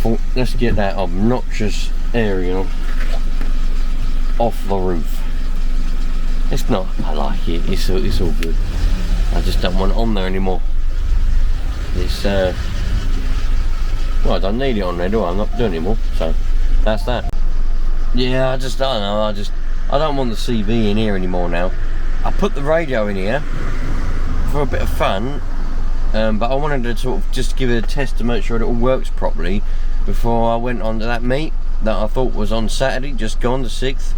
thought, let's get that obnoxious aerial off the roof. It's not, I like it, it's all good. I just don't want it on there anymore. It's, well, I don't need it on there, do I? I'm not doing it anymore, so that's that. Yeah, I don't know, I don't want the CB in here anymore now. I put the radio in here for a bit of fun, but I wanted to sort of just give it a test to make sure it all works properly before I went on to that meet that I thought was on Saturday, just gone, the 6th.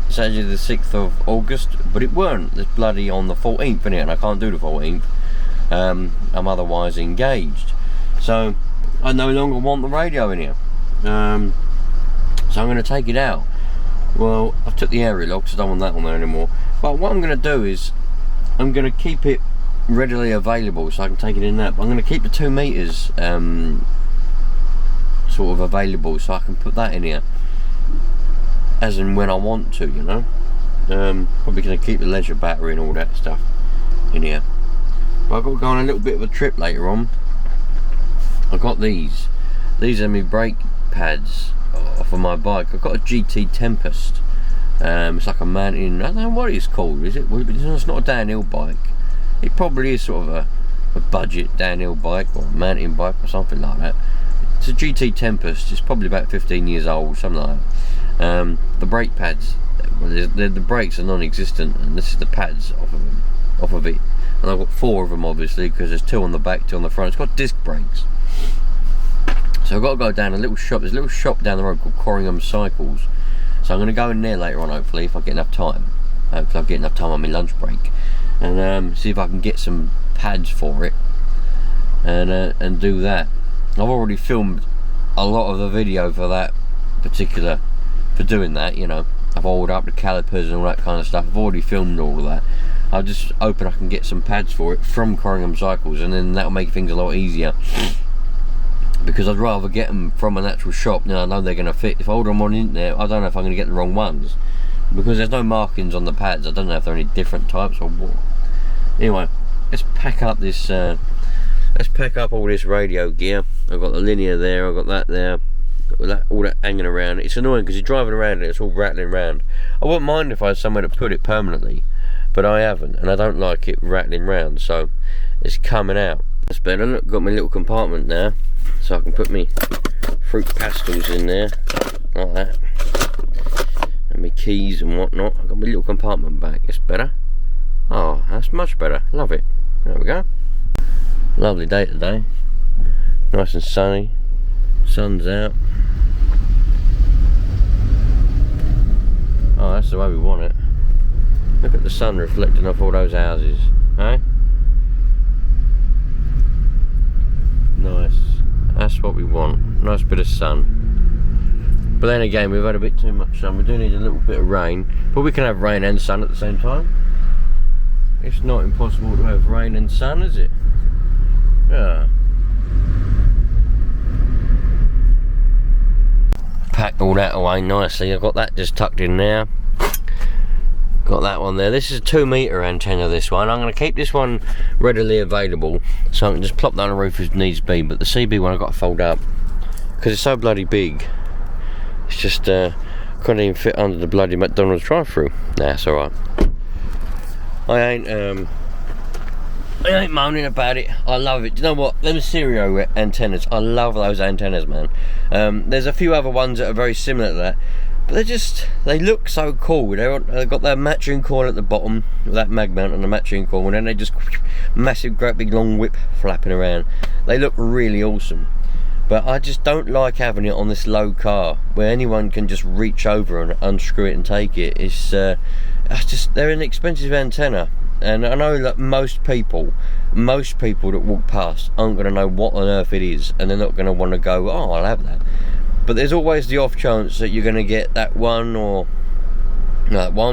Saturday the 6th of August, but it weren't. It's bloody on the 14th innit, and I can't do the 14th. I'm otherwise engaged, so I no longer want the radio in here. So I'm going to take it out. Well, I've took the aerial off because I don't want that on there anymore. But what I'm going to do is I'm going to keep it readily available so I can take it in that. But I'm going to keep the 2 meters sort of available so I can put that in here as and when I want to, you know. Probably going to keep the leisure battery and all that stuff in here. But I've got to go on a little bit of a trip later on. I've got these are my brake pads for my bike. I've got a GT Tempest. It's like a mountain, I don't know what it's called, is it? It's not a downhill bike. It probably is sort of a budget downhill bike or mountain bike or something like that. It's a GT Tempest. It's probably about 15 years old, something like that. The brake pads, well, the brakes are non-existent, and this is the pads off of it. And I've got 4 of them, obviously, because there's 2 on the back, 2 on the front. It's got disc brakes. So I've got to go down a little shop. There's a little shop down the road called Corringham Cycles. So I'm going to go in there later on, hopefully, if I get enough time. Hopefully I'll get enough time on my lunch break. And see if I can get some pads for it. And do that. I've already filmed a lot of the video for that particular, for doing that, you know. I've oiled up the calipers and all that kind of stuff. I've already filmed all of that. I'll just hoping I can get some pads for it from Corringham Cycles, and then that'll make things a lot easier. Because I'd rather get them from an actual shop. Now I know they're going to fit. If I order them on the internet, I don't know if I'm going to get the wrong ones, because there's no markings on the pads. I don't know if they're any different types or what. Anyway, let's pack up this. Let's pack up all this radio gear. I've got the linear there. I've got that there. All that hanging around. It's annoying because you're driving around and it's all rattling around. I wouldn't mind if I had somewhere to put it permanently, but I haven't, and I don't like it rattling around, so it's coming out. That's better. Look, got my little compartment now, so I can put me fruit pastels in there, like that, and my keys and whatnot. I've got my little compartment back. It's better. Oh, that's much better. Love it. There we go. Lovely day today. Nice and sunny. Sun's out. Oh, that's the way we want it. Look at the sun reflecting off all those houses, eh? Nice. That's what we want. Nice bit of sun. But then again, we've had a bit too much sun. We do need a little bit of rain, but we can have rain and sun at the same time. It's not impossible to have rain and sun, is it? Yeah. Packed all that away nicely. I've got that just tucked in there. Got that one there. This is a 2 meter antenna, this one. I'm going to keep this one readily available so I can just plop that on the roof if needs be. But the CB one I've got to fold up because it's so bloody big. It's just couldn't even fit under the bloody McDonald's drive-through. Nah, it's alright. I ain't moaning about it. I love it. Do you know what? Them stereo antennas, I love those antennas, man. There's a few other ones that are very similar to that, but they look so cool. They've got that matching coil at the bottom, that mag mount on the matching coil, and then they just massive, great big long whip flapping around. They look really awesome. But I just don't like having it on this low car where anyone can just reach over and unscrew it and take it. It's just, they're an expensive antenna, and I know that most people that walk past aren't going to know what on earth it is, and they're not going to want to go, oh, I'll have that. But there's always the off chance that you're going to get that one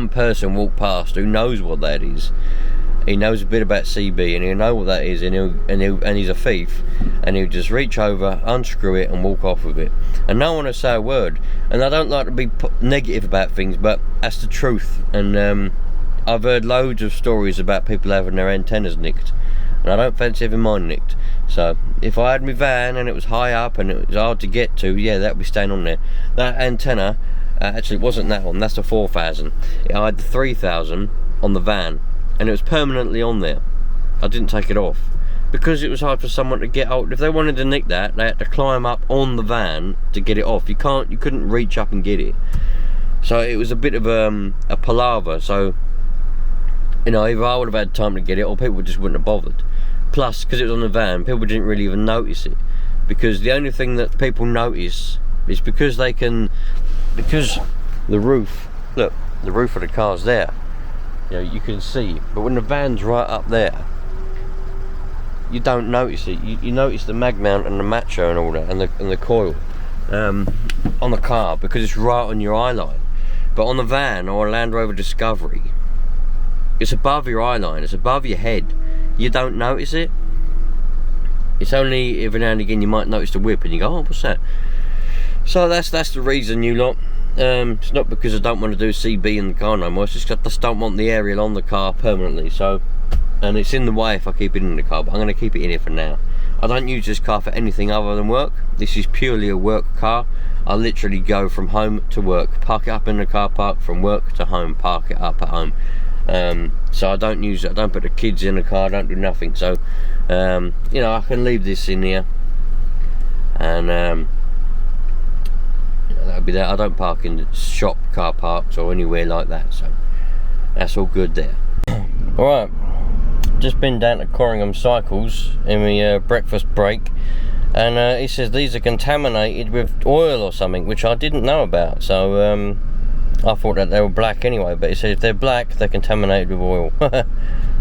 person walk past who knows what that is. He knows a bit about CB, and he'll know what that is, and he's a thief, and he'll just reach over, unscrew it, and walk off with it, and no one will say a word. And I don't like to be negative about things, but that's the truth. And I've heard loads of stories about people having their antennas nicked, and I don't fancy having mine nicked. So if I had my van and it was high up and it was hard to get to, yeah, that would be staying on there. That antenna, actually it wasn't that one, that's the 4000. I had the 3000 on the van, and it was permanently on there. I didn't take it off because it was hard for someone to get out. If they wanted to nick that, they had to climb up on the van to get it off. You couldn't reach up and get it. So it was a bit of a palaver. So, you know, either I would have had time to get it, or people just wouldn't have bothered. Plus, because it was on the van, people didn't really even notice it, because the only thing that people notice is because the roof, look, the roof of the car's there. You know, you can see, but when the van's right up there, you don't notice it. You notice the mag mount and the matcher and all that, and the coil on the car, because it's right on your eye line. But on the van or a Land Rover Discovery, it's above your eye line, it's above your head. You don't notice it. It's only every now and again you might notice the whip and you go, oh, what's that? So that's the reason, you lot. It's not because I don't want to do CB in the car no more, it's just I just don't want the aerial on the car permanently. So, and it's in the way if I keep it in the car, but I'm going to keep it in here for now. I don't use this car for anything other than work. This is purely a work car. I literally go from home to work, park it up in the car park, from work to home, park it up at home. So I don't use it, I don't put the kids in the car, I don't do nothing. So, you know, I can leave this in here, and that'll be that. I don't park in the shop car parks or anywhere like that, so that's all good there. Alright, just been down to Corringham Cycles in my breakfast break, and he says these are contaminated with oil or something, which I didn't know about. So I thought that they were black anyway, but he said if they're black, they're contaminated with oil.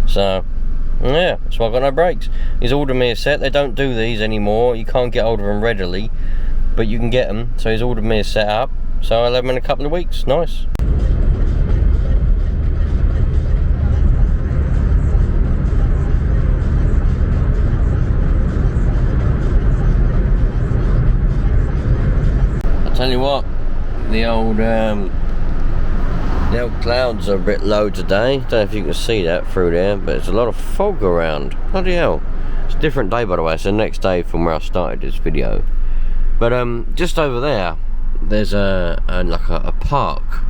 So yeah, so I got no brakes. He's ordered me a set. They don't do these anymore, you can't get hold of them readily, but you can get them. So he's ordered me a set up, so I'll have them in a couple of weeks. Nice. I tell you what, the old clouds are a bit low today. Don't know if you can see that through there, but there's a lot of fog around. Bloody hell. It's a different day, by the way. It's the next day from where I started this video. But just over there, there's like a park.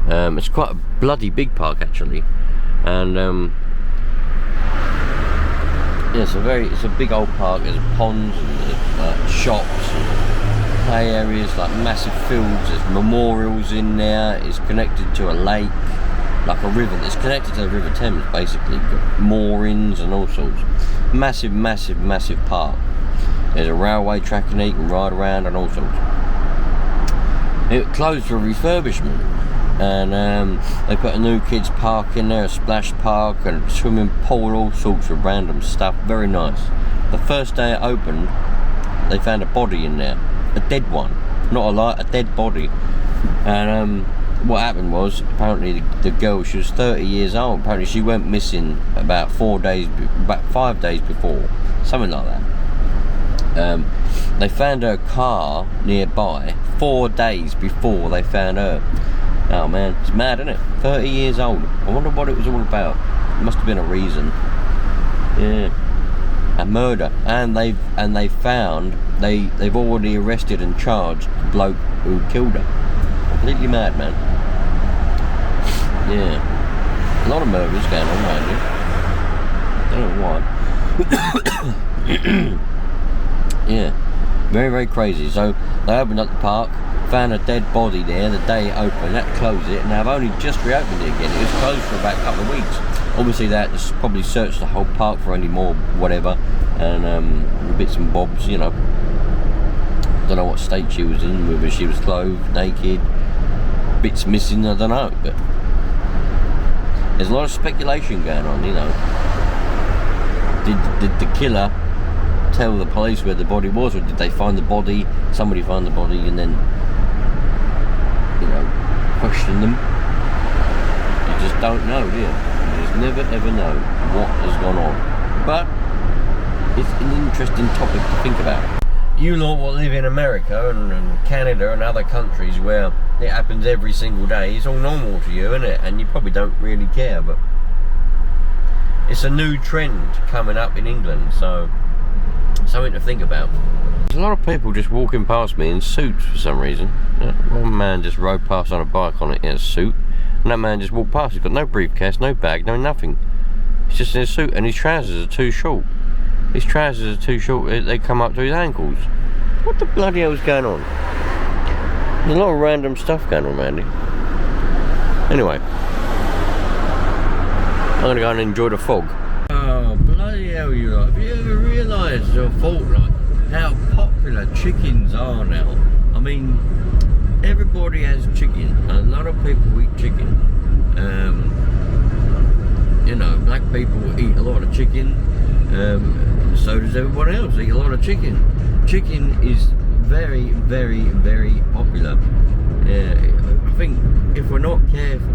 It's quite a bloody big park actually, and yeah, it's a big old park. There's ponds and there's shops and play areas, like massive fields. There's memorials in there. It's connected to a lake, like a river. It's connected to the River Thames basically. Got moorings and all sorts. Massive, massive, massive park. There's a railway track in there, you can ride around and all sorts. It closed for refurbishment, and they put a new kids park in there, a splash park and a swimming pool, all sorts of random stuff. Very nice. The first day it opened, they found a body in there, a dead one, not a dead body. And what happened was, apparently the girl, she was 30 years old. Apparently she went missing about 5 days before, something like that. They found her car nearby 4 days before they found her. Oh man, it's mad, isn't it? 30 years old. I wonder what it was all about. It must have been a reason. Yeah, a murder. And they've already arrested and charged the bloke who killed her. Completely mad, man. Yeah, a lot of murders going on around here. Don't know why. Yeah, very, very crazy. So they opened up the park, found a dead body there the day it opened. That closed it, and they've only just reopened it again. It was closed for about a couple of weeks. Obviously they had to probably search the whole park for any more whatever, and bits and bobs, you know. Don't know what state she was in, whether she was clothed, naked, bits missing, I don't know. But there's a lot of speculation going on, you know. Did the killer tell the police where the body was, or did they find the body, somebody find the body and then, you know, question them? You just don't know, do you? You just never ever know what has gone on. But it's an interesting topic to think about. You lot will live in America and Canada and other countries where it happens every single day. It's all normal to you, isn't it? And you probably don't really care, but it's a new trend coming up in England, so something to think about. There's a lot of people just walking past me in suits for some reason. One man just rode past on a bike in a suit, and that man just walked past. He's got no briefcase, no bag, no nothing. He's just in a suit, and his trousers are too short. His trousers are too short, they come up to his ankles. What the bloody hell's going on? There's a lot of random stuff going on, Andy. Anyway, I'm gonna go and enjoy the fog. Oh, bloody hell, you lot. Have you ever realised or thought, like, how popular chickens are now? I mean, everybody has chicken. A lot of people eat chicken. You know, black people eat a lot of chicken. So does everyone else eat a lot of chicken. Chicken is very, very, very popular. I think if we're not careful,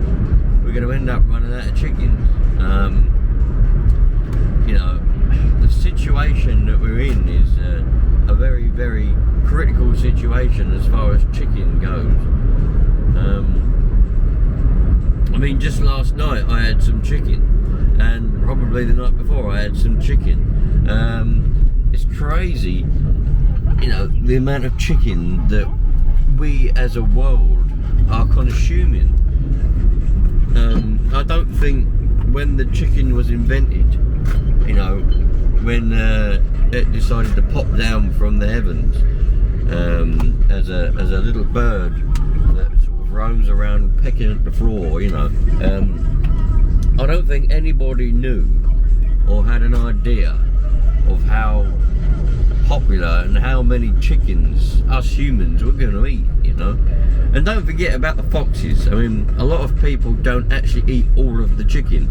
we're going to end up running out of chickens. You know, the situation that we're in is a very, very critical situation as far as chicken goes. I mean, just last night I had some chicken, and probably the night before I had some chicken. It's crazy, you know, the amount of chicken that we as a world are consuming. I don't think when the chicken was invented, you know, when it decided to pop down from the heavens as a little bird that sort of roams around pecking at the floor, you know, I don't think anybody knew or had an idea of how popular and how many chickens us humans were going to eat, you know. And don't forget about the foxes. I mean, a lot of people don't actually eat all of the chicken,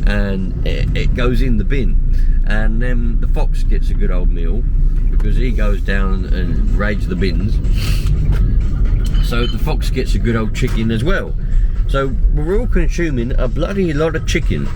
and it goes in the bin, and then the fox gets a good old meal because he goes down and raids the bins. So the fox gets a good old chicken as well. So we're all consuming a bloody lot of chicken.